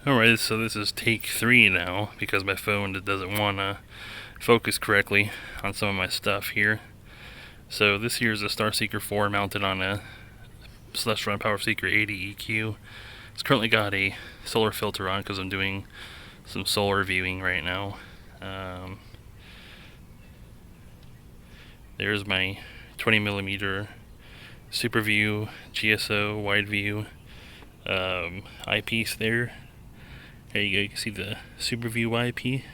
Alright, so this is take 3 now, because my phone doesn't want to focus correctly on some of my stuff here. So this here is a Starseeker 4 mounted on a Celestron Power Seeker 80 EQ. It's currently got a solar filter on because I'm doing some solar viewing right now. There's my 20mm Super View GSO wide view eyepiece there. There you go, you can see the Super View eyepiece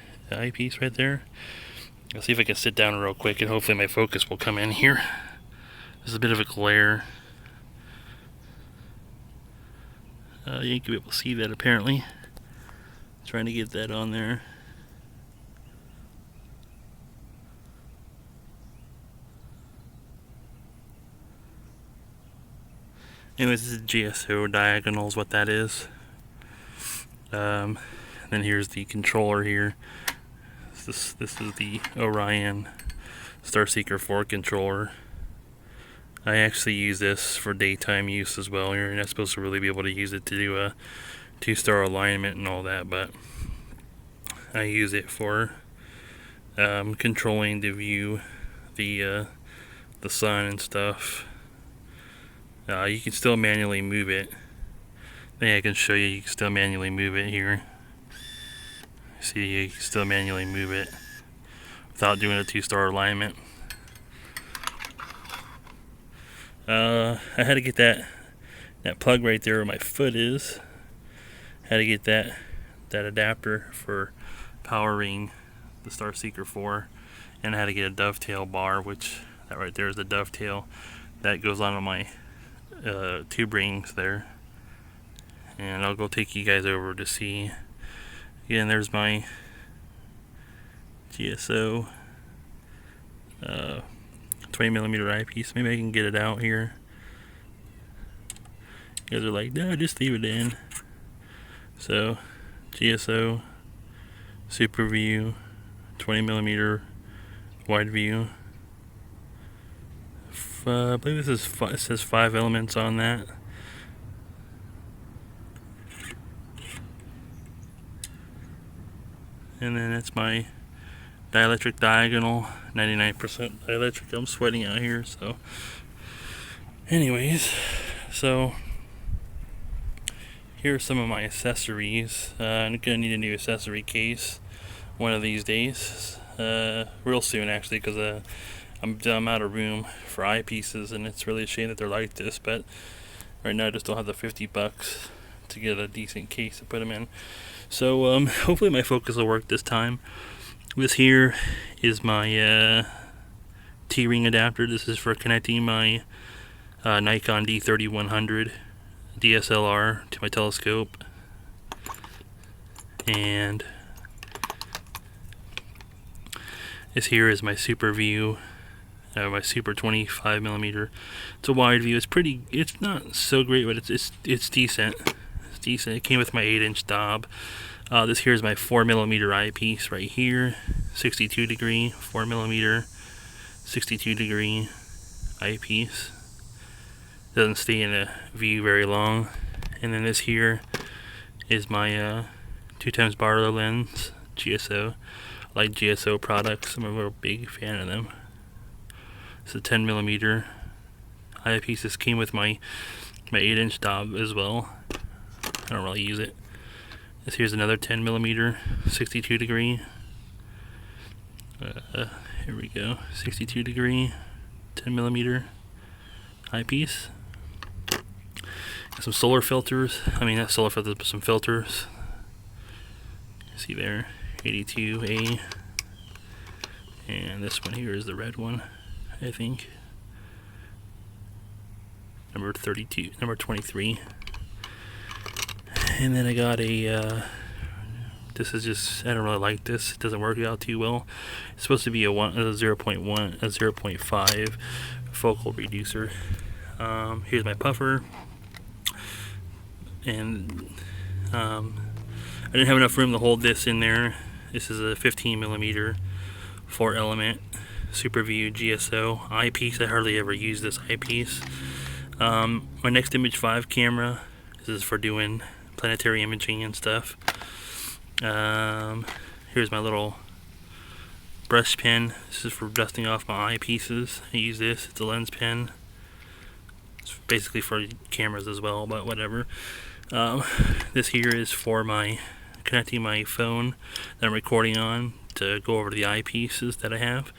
right there. I'll see if I can sit down real quick and hopefully my focus will come in here. There's a bit of a glare. You ain't gonna be able to see that apparently. Trying to get that on there. Anyways, this is GSO diagonal is what that is. Then here's the controller here. This is the Orion Starseeker 4 controller. I actually use this for daytime use as well. You're not supposed to really be able to use it to do a 2-star alignment and all that, but I use it for controlling the view, the sun and stuff. You can still manually move it. I think I can show you. You can still manually move it here. See, you can still manually move it without doing a 2-star alignment. I had to get that plug right there where my foot is. Had to get that adapter for powering the Starseeker 4, and I had to get a dovetail bar, which that right there is the dovetail that goes on my tube rings there. And I'll go take you guys over to see. Again, there's my GSO 20mm eyepiece. Maybe I can get it out here. You guys are like, no, just leave it in. So, GSO Super View 20mm wide view. I believe this is it says 5 elements on that. And then that's my dielectric diagonal, 99% dielectric. I'm sweating out here, so anyways, so here are some of my accessories. I'm gonna need a new accessory case one of these days, real soon actually, because I'm out of room for eyepieces, and it's really a shame that they're like this, but right now I just don't have the $50 to get a decent case to put them in. So hopefully my focus will work this time. This here is my T-ring adapter. This is for connecting my Nikon D3100 DSLR to my telescope. And this here is my Super View, my Super 25mm. It's a wide view. It's not so great, but it's decent. Decent. It came with my 8-inch knob. This here is my 4mm eyepiece right here, 62 degree 4mm 62 degree eyepiece. Doesn't stay in a view very long. And then this here is my 2x Barlow lens, GSO. I like GSO products. I'm a real big fan of them. It's a 10mm eyepiece. This came with my 8-inch knob as well. I don't really use it. This here's another 10mm 62 degree. Here we go, 62 degree 10mm eyepiece. Got some solar filters. I mean, not solar filters, but some filters. See there, 82A. And this one here is the red one, I think. Number 32, number 23. And then I got a, this is just, I don't really like this. It doesn't work out too well. It's supposed to be a 0.1, a 0.5 focal reducer. Here's my puffer. And I didn't have enough room to hold this in there. This is a 15mm 4-element Super View GSO eyepiece. I hardly ever use this eyepiece. My Next Image 5 camera. This is for doing planetary imaging and stuff. Here's my little brush pen. This is for dusting off my eyepieces. I use this. It's a lens pen. It's basically for cameras as well, but whatever. This here is for my connecting my phone that I'm recording on to go over the eyepieces that I have.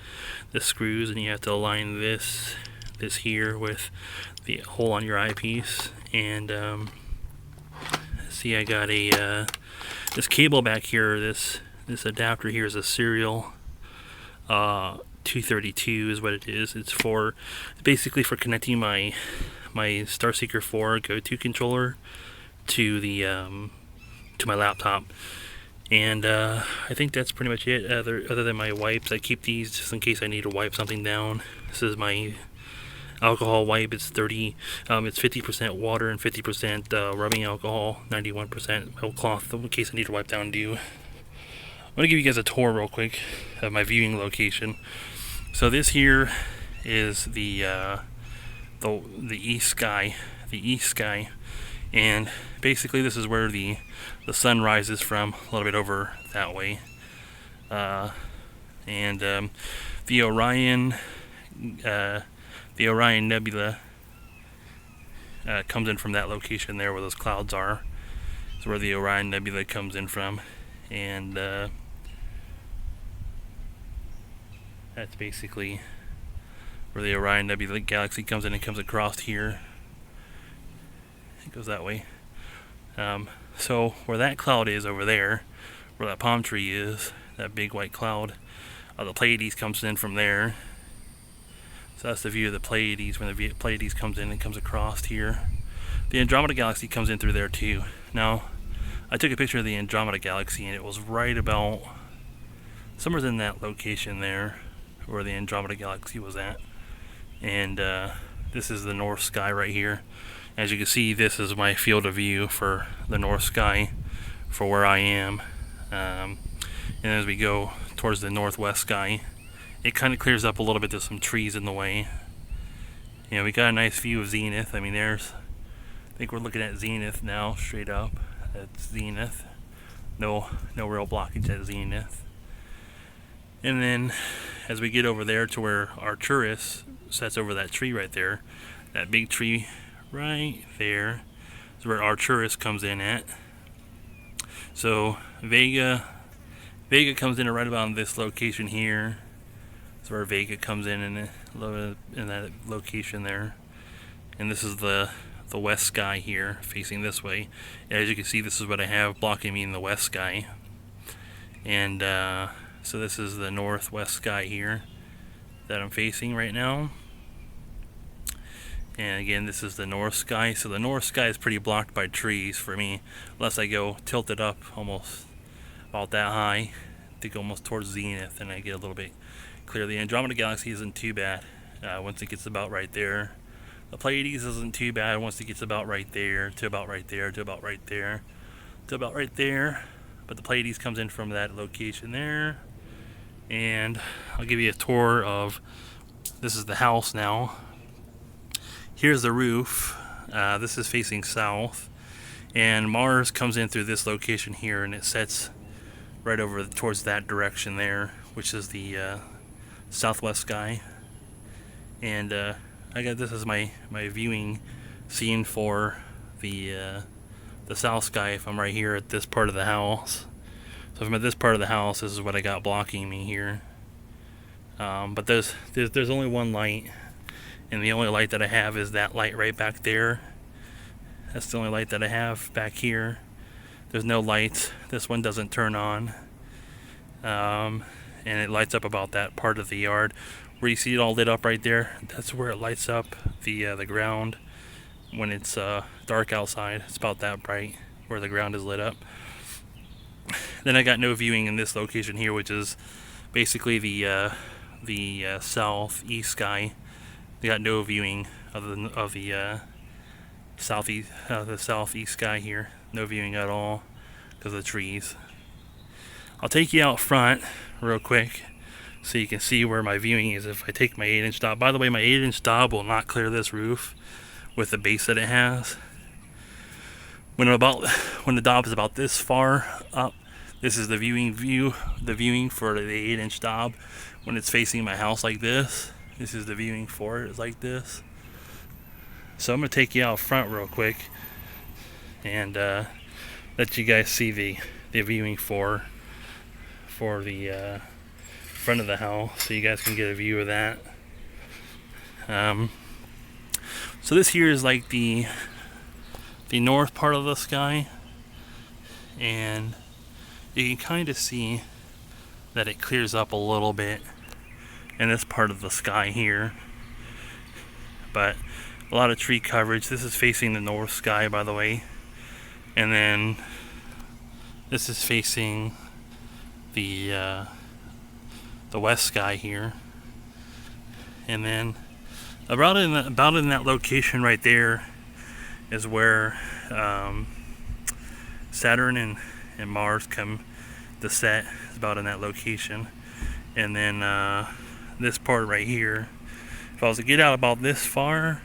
The screws, and you have to align this here with the hole on your eyepiece. And see, I got a this cable back here. This adapter here is a serial 232 is what it is. It's basically for connecting my Starseeker 4 go-to controller to the to my laptop. And I think that's pretty much it, other than my wipes. I keep these just in case I need to wipe something down. This is my alcohol wipe. It's 50% water and 50% rubbing alcohol, 91% metal cloth, in case I need to wipe down dew. I'm going to give you guys a tour real quick of my viewing location. So this here is the east sky. And basically this is where the sun rises from, a little bit over that way. The Orion Nebula comes in from that location there where those clouds are. That's where the Orion Nebula comes in from. And that's basically where the Orion Nebula galaxy comes in and comes across here. It goes that way. So where that cloud is over there, where that palm tree is, that big white cloud, the Pleiades comes in from there. So that's the view of the Pleiades when the Pleiades comes in and comes across here. The Andromeda Galaxy comes in through there too. Now, I took a picture of the Andromeda Galaxy and it was right about somewhere in that location there where the Andromeda Galaxy was at. And this is the north sky right here. As you can see, this is my field of view for the north sky for where I am. And as we go towards the northwest sky, it kind of clears up a little bit. There's some trees in the way. You know, we got a nice view of Zenith. I mean, I think we're looking at Zenith now, straight up. That's Zenith. No real blockage at Zenith. And then, as we get over there to where Arcturus sets over that tree right there, that big tree right there is where Arcturus comes in at. So Vega comes in right about this location here. That's where Vega comes in that location there. And this is the west sky here, facing this way. As you can see, this is what I have blocking me in the west sky. And so this is the northwest sky here that I'm facing right now. And again, this is the north sky. So the north sky is pretty blocked by trees for me, unless I go tilted up almost about that high to go almost towards Zenith, and I get a little bit clear. The Andromeda Galaxy isn't too bad once it gets about right there. The Pleiades isn't too bad once it gets about right there, to about right there, to about right there, to about right there. But the Pleiades comes in from that location there. And I'll give you a tour of, this is the house now. Here's the roof. This is facing south, and Mars comes in through this location here, and it sets right over towards that direction there, which is the southwest sky. And this is my viewing scene for the south sky if I'm right here at this part of the house. So if I'm at this part of the house, this is what I got blocking me here. But there's only one light. And the only light that I have is that light right back there. That's the only light that I have back here. There's no lights. This one doesn't turn on. And it lights up about that part of the yard. Where you see it all lit up right there, that's where it lights up the ground when it's dark outside. It's about that bright where the ground is lit up. Then I got no viewing in this location here, which is basically the southeast sky. They got no viewing of the southeast sky here. No viewing at all because of the trees. I'll take you out front real quick so you can see where my viewing is if I take my 8-inch dot. By the way, my 8-inch dot will not clear this roof with the base that it has. when the Dob is about this far up, this is the viewing for the 8-inch Dob. When it's facing my house like this is the viewing for it. It's like this. So I'm gonna take you out front real quick and let you guys see the viewing for the front of the house, so you guys can get a view of that. So this here is like the north part of the sky, and you can kind of see that it clears up a little bit in this part of the sky here, but a lot of tree coverage. This is facing the north sky, by the way, and then this is facing the west sky here, and then about in that location right there is where Saturn and Mars come to set. Is about in that location, and then this part right here, if I was to get out about this far,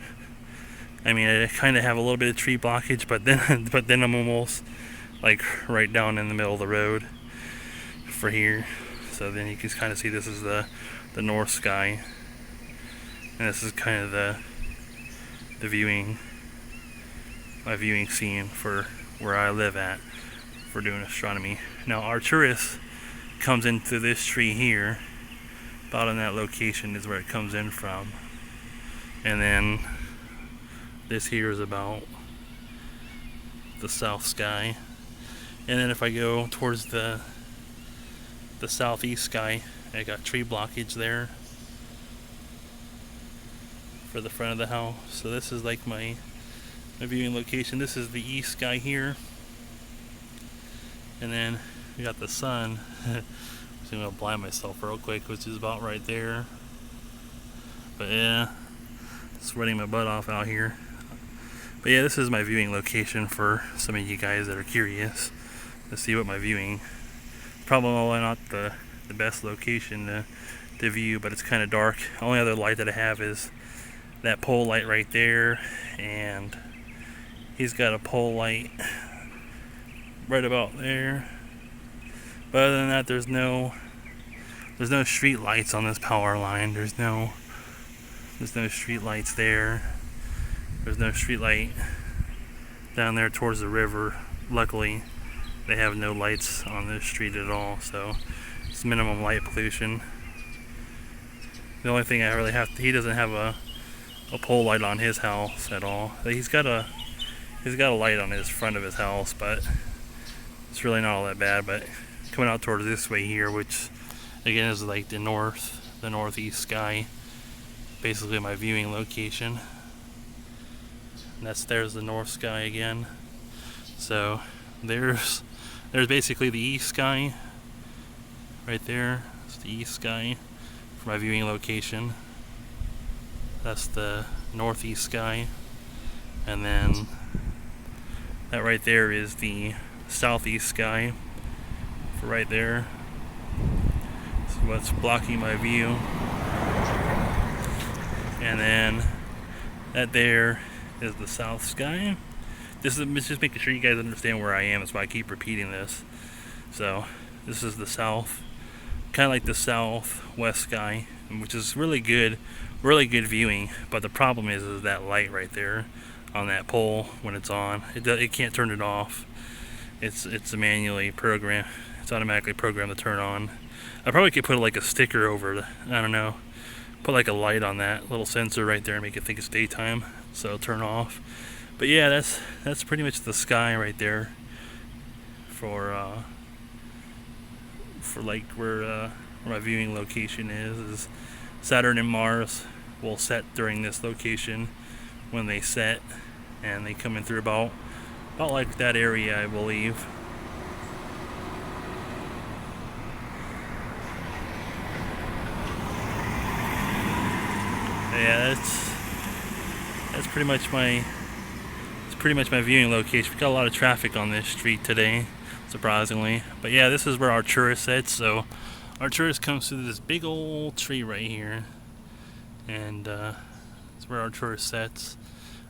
I mean, I kind of have a little bit of tree blockage, but then I'm almost like right down in the middle of the road for here. So then you can kind of see this is the north sky, and this is kind of the viewing, my viewing scene for where I live at for doing astronomy. Now Arcturus comes into this tree here, about in that location is where it comes in from, and then this here is about the south sky, and then if I go towards the southeast sky, I got tree blockage there for the front of the house. So this is like my viewing location. This is the east sky here, and then we got the sun. So I'm gonna blind myself real quick, which is about right there. But yeah, sweating my butt off out here. But yeah, this is my viewing location for some of you guys that are curious to see what my viewing. Probably not the best location to view, but it's kind of dark. Only other light that I have is that pole light right there, and he's got a pole light right about there. But other than that, there's no street lights on this power line. There's no street lights there. There's no street light down there towards the river. Luckily, they have no lights on this street at all, so it's minimum light pollution. The only thing I really he doesn't have a pole light on his house at all. He's got a light on his front of his house, but it's really not all that bad. But coming out towards this way here, which again is like the northeast sky, basically my viewing location. And there's the north sky again. So there's basically the east sky right there. It's the east sky for my viewing location. That's the northeast sky, and then that right there is the southeast sky for right there. So what's blocking my view, and then that there is the south sky. This is just making sure you guys understand where I am. That's why I keep repeating this. So this is the south, kind of like the southwest sky, which is really good viewing. But the problem is that light right there on that pole when it's on. It can't turn it off. It's manually programmed. It's automatically programmed to turn on. I probably could put like a sticker over it. I don't know. Put like a light on that little sensor right there and make it think it's daytime, so it'll turn off. But yeah, that's pretty much the sky right there for like where my viewing location is Saturn and Mars will set during this location when they set, and they come in through about like that area, I believe. Yeah, that's pretty much my viewing location. We got a lot of traffic on this street today, surprisingly. But yeah, this is where Arcturus sits. So Arcturus comes through this big old tree right here, and that's where Arcturus sits.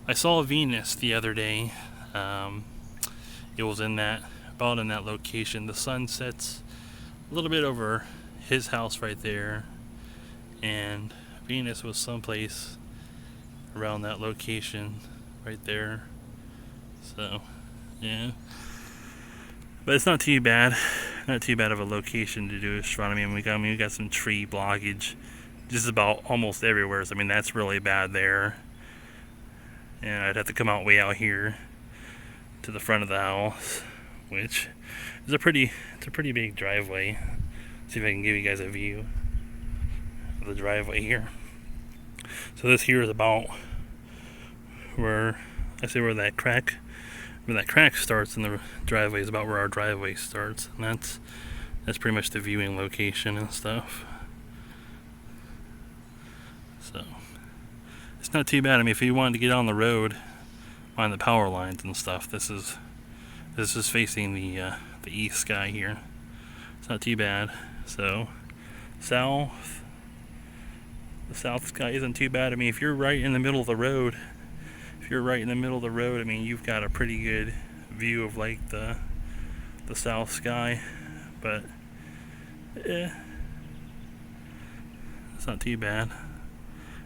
I saw Venus the other day. it was about in that location. The sun sets a little bit over his house right there, and Venus was someplace around that location right there. So yeah, but it's not too bad of a location to do astronomy. And we got some tree blockage just about almost everywhere. So I mean, that's really bad there, and I'd have to come way out here to the front of the house, which is a pretty big driveway. See if I can give you guys a view of the driveway here. So this here is about where that crack starts in the driveway is about where our driveway starts, and that's pretty much the viewing location and stuff. So it's not too bad. I mean, if you wanted to get on the road, find the power lines and stuff, this is facing the east sky here. It's not too bad. So the south sky isn't too bad. I mean, if you're right in the middle of the road, I mean, you've got a pretty good view of like the south sky. But it's not too bad.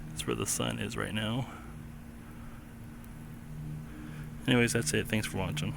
That's where the sun is right now. Anyways, that's it. Thanks for watching.